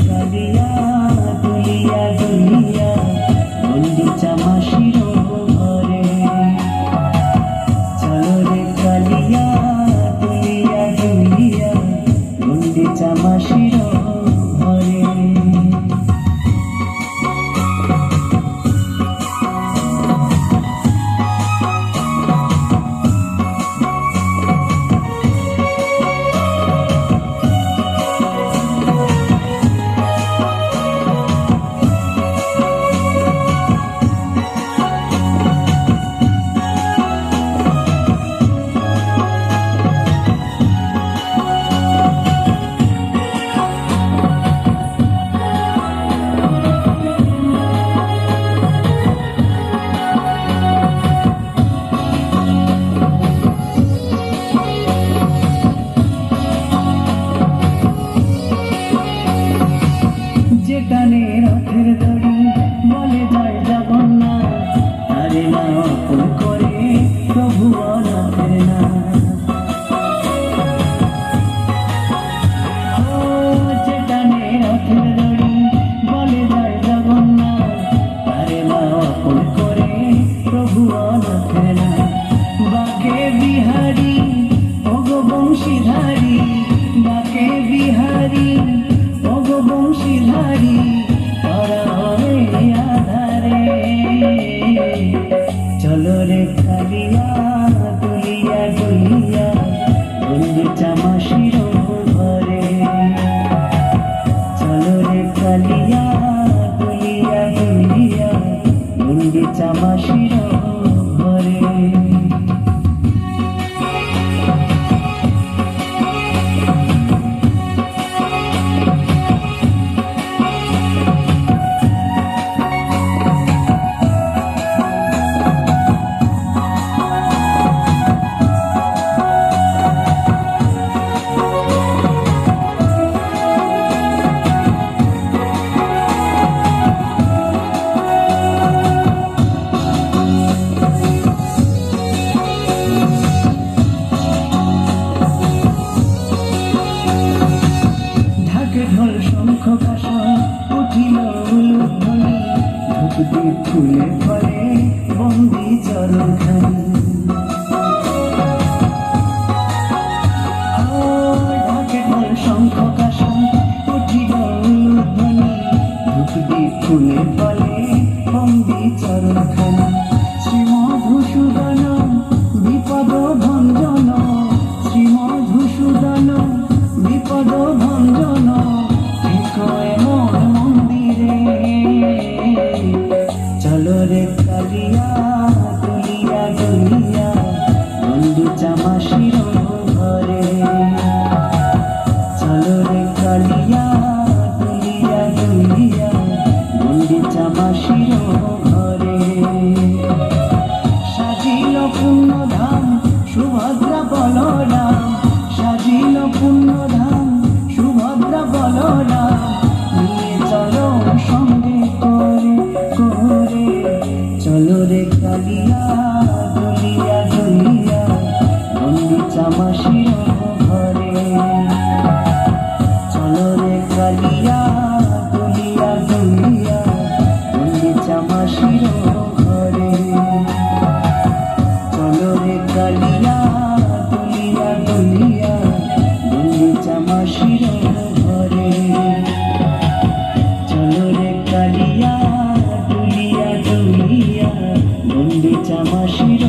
কালিয়া দুলিয়া দুলিয়া বন্দি চামাশির ঘরে। চলো রে কালিয়া দুলিয়া দুলিয়া বন্দি চামাশির ঘরে। যেখানে রথের দড়ি বলে যায় জগন্নাথ, আরে না অপন করে প্রভু অনাথের না। যেখানে রথের দড়ি বলে যায় জগন্নাথ, আরে না অপন করে প্রভু অনাথের না। বাকে বিহারী ওগো বংশীধারী, বাকে বিহারী ওগো বংশীধারী পরারে আধারে। চলো রে কালিয়া দুলিয়া দুলিয়া বন্দি চামাশির ঘরে। চলো রে কালিয়া দুলিয়া দুলিয়া বন্দি চামাশির ঘরে। ঢোল শঙ্খ কাঁসর উঠিল উলুধ্বনি, ধূপদীপ ফুলে ফলে বন্দি চরণখানি। ঢাকে ঢোল শঙ্খ কাঁসর উঠিল উলুধ্বনি, ধূপদীপ ফুলে ফলে বন্দি চরণখানি। শ্রীমধুসূদন বিপদ ভঞ্জন, শ্রীমধুসূদন বিপদ ভঞ্জন এমন মন্দিরে। চলো রে কালিয়া দুলিয়া দুলিয়া বন্দি চামাশির ঘরে। চলো রে কালিয়া দুলিয়া দুলিয়া বন্দি চামাশির ঘরে। সাজিল পুণ্যধাম সুভদ্রা বলরাম, সাজিল পুণ্যধাম সুভদ্রা বলরাম, নিয়ে চলো সঙ্গে করে করে। চলো রে কালিয়া দুলিয়া দুলিয়া বন্দি চামাশির ঘরে। চলো রে কালিয়া দুলিয়া দুলিয়া বন্দি চামাশির ঘরে। চলো রে কালিয়া দুলিয়া দুলিয়া বন্দি চামাশির ঘরে। চলো রে কালিয়া দুলিয়া দুলিয়া বন্দি চামাশির